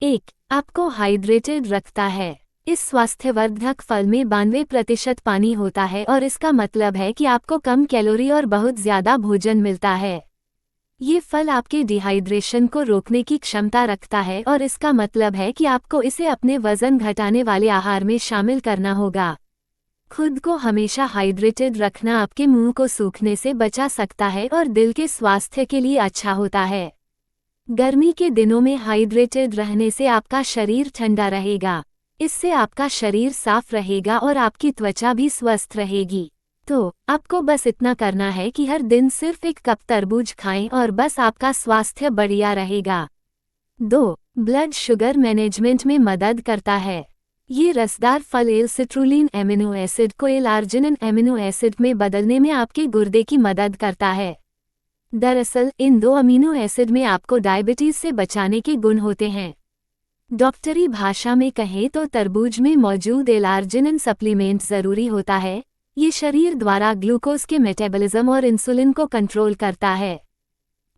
एक, आपको हाइड्रेटेड रखता है। इस स्वास्थ्यवर्धक फल में 92% पानी होता है और इसका मतलब है कि आपको कम कैलोरी और बहुत ज्यादा भोजन मिलता है। ये फल आपके डिहाइड्रेशन को रोकने की क्षमता रखता है और इसका मतलब है कि आपको इसे अपने वजन घटाने वाले आहार में शामिल करना होगा। खुद को हमेशा हाइड्रेटेड रखना आपके मुंह को सूखने से बचा सकता है और दिल के स्वास्थ्य के लिए अच्छा होता है। गर्मी के दिनों में हाइड्रेटेड रहने से आपका शरीर ठंडा रहेगा। इससे आपका शरीर साफ रहेगा और आपकी त्वचा भी स्वस्थ रहेगी। तो आपको बस इतना करना है कि हर दिन सिर्फ 1 कप तरबूज खाएं और बस आपका स्वास्थ्य बढ़िया रहेगा। 2. ब्लड शुगर मैनेजमेंट में मदद करता है। ये रसदार फल एल-सिट्रुलिन एमिनो एसिड को एल-आर्जिनिन एमिनो एसिड में बदलने में आपके गुर्दे की मदद करता है। दरअसल इन 2 अमीनो एसिड में आपको डायबिटीज से बचाने के गुण होते हैं। डॉक्टरी भाषा में कहें तो तरबूज में मौजूद एल-आर्जिनिन सप्लीमेंट जरूरी होता है। ये शरीर द्वारा ग्लूकोज के मेटाबॉलिज्म और इंसुलिन को कंट्रोल करता है।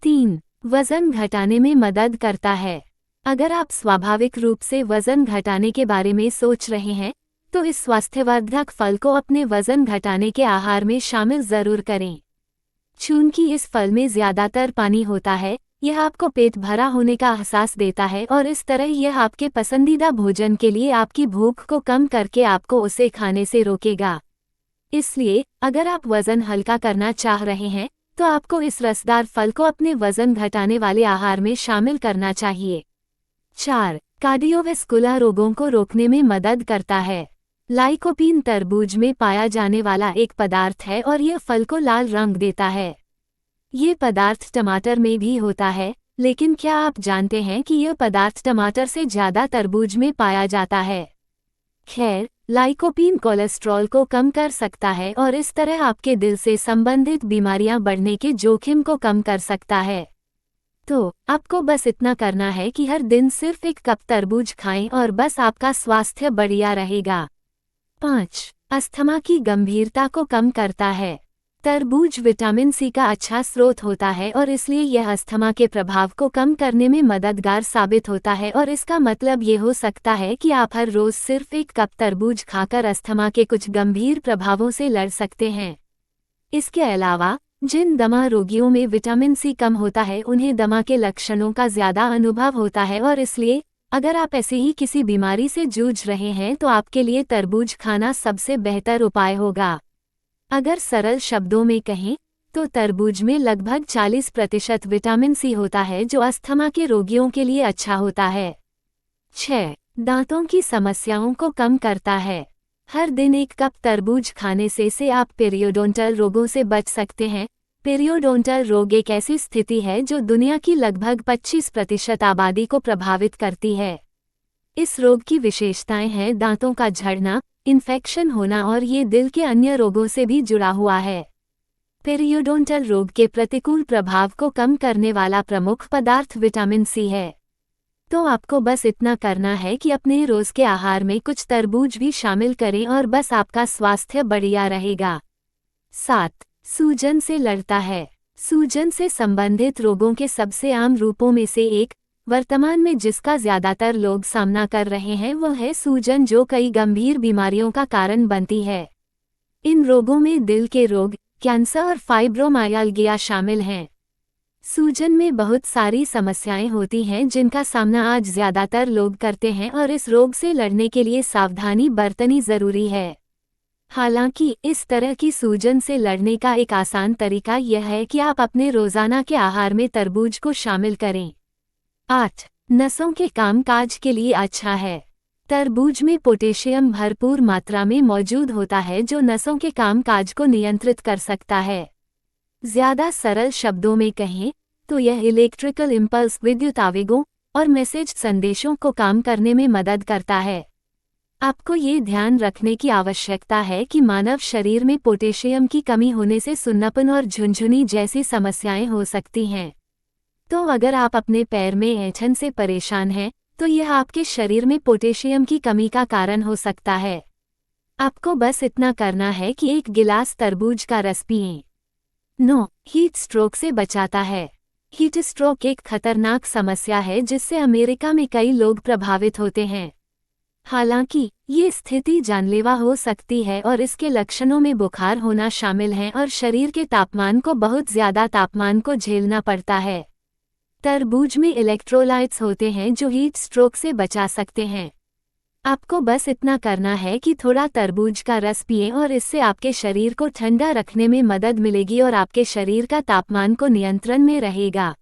3. वजन घटाने में मदद करता है। अगर आप स्वाभाविक रूप से वजन घटाने के बारे में सोच रहे हैं तो इस स्वास्थ्यवर्धक फल को अपने वजन घटाने के आहार में शामिल जरूर करें। चूंकि इस फल में ज्यादातर पानी होता है, यह आपको पेट भरा होने का एहसास देता है और इस तरह यह आपके पसंदीदा भोजन के लिए आपकी भूख को कम करके आपको उसे खाने से रोकेगा। इसलिए अगर आप वजन हल्का करना चाह रहे हैं तो आपको इस रसदार फल को अपने वजन घटाने वाले आहार में शामिल करना चाहिए। 4. कार्डियोवैस्कुलर रोगों को रोकने में मदद करता है। लाइकोपीन तरबूज में पाया जाने वाला एक पदार्थ है और यह फल को लाल रंग देता है। ये पदार्थ टमाटर में भी होता है, लेकिन क्या आप जानते हैं कि यह पदार्थ टमाटर से ज़्यादा तरबूज में पाया जाता है? खैर, लाइकोपीन कोलेस्ट्रॉल को कम कर सकता है और इस तरह आपके दिल से संबंधित बीमारियां बढ़ने के जोखिम को कम कर सकता है। तो आपको बस इतना करना है कि हर दिन सिर्फ 1 कप तरबूज खाएं और बस आपका स्वास्थ्य बढ़िया रहेगा। 5. अस्थमा की गंभीरता को कम करता है। तरबूज विटामिन सी का अच्छा स्रोत होता है और इसलिए यह अस्थमा के प्रभाव को कम करने में मददगार साबित होता है और इसका मतलब ये हो सकता है कि आप हर रोज सिर्फ 1 कप तरबूज खाकर अस्थमा के कुछ गंभीर प्रभावों से लड़ सकते हैं। इसके अलावा जिन दमा रोगियों में विटामिन सी कम होता है उन्हें दमा के लक्षणों का ज्यादा अनुभव होता है और इसलिए अगर आप ऐसे ही किसी बीमारी से जूझ रहे हैं तो आपके लिए तरबूज खाना सबसे बेहतर उपाय होगा। अगर सरल शब्दों में कहें तो तरबूज में लगभग 40% विटामिन सी होता है जो अस्थमा के रोगियों के लिए अच्छा होता है। 6. दांतों की समस्याओं को कम करता है। हर दिन 1 कप तरबूज खाने से आप पेरियोडोंटल रोगों से बच सकते हैं। पेरियोडोंटल रोग एक ऐसी स्थिति है जो दुनिया की लगभग 25% आबादी को प्रभावित करती है। इस रोग की विशेषताएं हैं दांतों का झड़ना, इन्फेक्शन होना और ये दिल के अन्य रोगों से भी जुड़ा हुआ है। पेरियोडोंटल रोग के प्रतिकूल प्रभाव को कम करने वाला प्रमुख पदार्थ विटामिन सी है। तो आपको बस इतना करना है कि अपने रोज के आहार में कुछ तरबूज भी शामिल करें और बस आपका स्वास्थ्य बढ़िया रहेगा। 7. सूजन से लड़ता है। सूजन से संबंधित रोगों के सबसे आम रूपों में से एक वर्तमान में जिसका ज्यादातर लोग सामना कर रहे हैं वह है सूजन, जो कई गंभीर बीमारियों का कारण बनती है। इन रोगों में दिल के रोग, कैंसर और फाइब्रोमाइल्जिया शामिल हैं। सूजन में बहुत सारी समस्याएं होती हैं जिनका सामना आज ज्यादातर लोग करते हैं और इस रोग से लड़ने के लिए सावधानी बरतनी जरूरी है। हालांकि इस तरह की सूजन से लड़ने का एक आसान तरीका यह है कि आप अपने रोजाना के आहार में तरबूज को शामिल करें। 8. नसों के कामकाज के लिए अच्छा है। तरबूज में पोटेशियम भरपूर मात्रा में मौजूद होता है जो नसों के कामकाज को नियंत्रित कर सकता है। ज्यादा सरल शब्दों में कहें तो यह इलेक्ट्रिकल इम्पल्स, विद्युत आवेगों और मैसेज संदेशों को काम करने में मदद करता है। आपको ये ध्यान रखने की आवश्यकता है कि मानव शरीर में पोटेशियम की कमी होने से सुन्नापन और झुनझुनी जैसी समस्याएं हो सकती हैं। तो अगर आप अपने पैर में ऐंठन से परेशान हैं तो यह आपके शरीर में पोटेशियम की कमी का कारण हो सकता है। आपको बस इतना करना है कि 1 गिलास तरबूज का रस पिएं। 9. हीट स्ट्रोक से बचाता है। हीट स्ट्रोक एक खतरनाक समस्या है जिससे अमेरिका में कई लोग प्रभावित होते हैं। हालांकि ये स्थिति जानलेवा हो सकती है और इसके लक्षणों में बुखार होना शामिल है और शरीर के तापमान को बहुत ज्यादा तापमान को झेलना पड़ता है। तरबूज में इलेक्ट्रोलाइट्स होते हैं जो हीट स्ट्रोक से बचा सकते हैं। आपको बस इतना करना है कि थोड़ा तरबूज का रस पिएं और इससे आपके शरीर को ठंडा रखने में मदद मिलेगी और आपके शरीर का तापमान को नियंत्रण में रहेगा।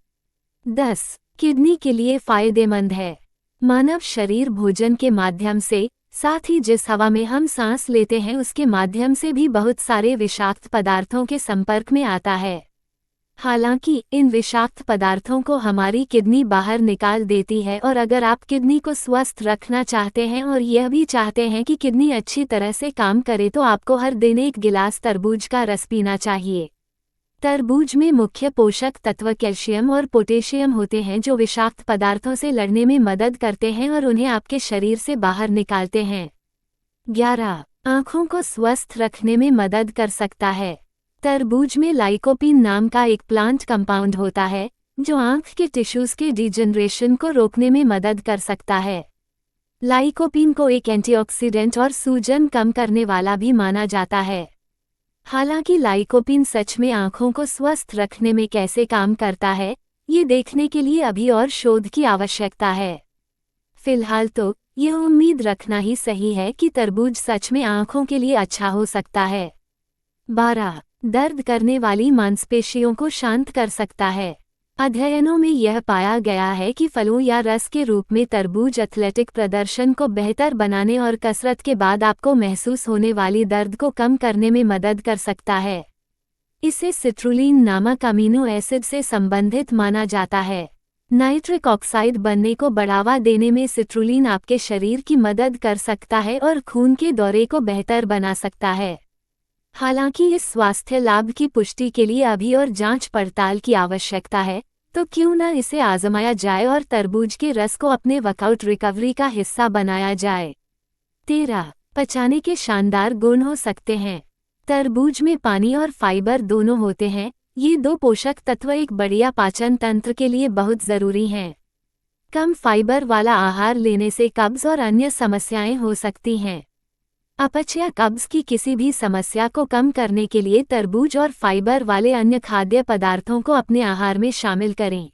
10. किडनी के लिए फायदेमंद है। मानव शरीर भोजन के माध्यम से, साथ ही जिस हवा में हम सांस लेते हैं उसके माध्यम से भी बहुत सारे विषाक्त पदार्थों के संपर्क में आता है। हालांकि इन विषाक्त पदार्थों को हमारी किडनी बाहर निकाल देती है और अगर आप किडनी को स्वस्थ रखना चाहते हैं और यह भी चाहते हैं कि किडनी अच्छी तरह से काम करे तो आपको हर दिन 1 गिलास तरबूज का रस पीना चाहिए। तरबूज में मुख्य पोषक तत्व कैल्शियम और पोटेशियम होते हैं जो विषाक्त पदार्थों से लड़ने में मदद करते हैं और उन्हें आपके शरीर से बाहर निकालते हैं। 11. आँखों को स्वस्थ रखने में मदद कर सकता है। तरबूज में लाइकोपीन नाम का एक प्लांट कंपाउंड होता है जो आँख के टिश्यूज के डिजनरेशन को रोकने में मदद कर सकता है। लाइकोपीन को एक एंटीऑक्सीडेंट और सूजन कम करने वाला भी माना जाता है। हालांकि लाइकोपीन सच में आँखों को स्वस्थ रखने में कैसे काम करता है, ये देखने के लिए अभी और शोध की आवश्यकता है। फिलहाल तो यह उम्मीद रखना ही सही है कि तरबूज सच में आँखों के लिए अच्छा हो सकता है। 12. दर्द करने वाली मांसपेशियों को शांत कर सकता है। अध्ययनों में यह पाया गया है कि फलों या रस के रूप में तरबूज एथलेटिक प्रदर्शन को बेहतर बनाने और कसरत के बाद आपको महसूस होने वाली दर्द को कम करने में मदद कर सकता है। इसे सिट्रुलिन नामक अमीनो एसिड से संबंधित माना जाता है। नाइट्रिक ऑक्साइड बनने को बढ़ावा देने में सिट्रुलिन आपके शरीर की मदद कर सकता है और खून के दौरे को बेहतर बना सकता है। हालांकि इस स्वास्थ्य लाभ की पुष्टि के लिए अभी और जांच पड़ताल की आवश्यकता है, तो क्यों न इसे आजमाया जाए और तरबूज के रस को अपने वर्कआउट रिकवरी का हिस्सा बनाया जाए। 13. पचाने के शानदार गुण हो सकते हैं। तरबूज में पानी और फाइबर दोनों होते हैं। ये 2 पोषक तत्व एक बढ़िया पाचन तंत्र के लिए बहुत ज़रूरी हैं। कम फाइबर वाला आहार लेने से कब्ज और अन्य समस्याएं हो सकती हैं। अपच या कब्ज की किसी भी समस्या को कम करने के लिए तरबूज और फाइबर वाले अन्य खाद्य पदार्थों को अपने आहार में शामिल करें।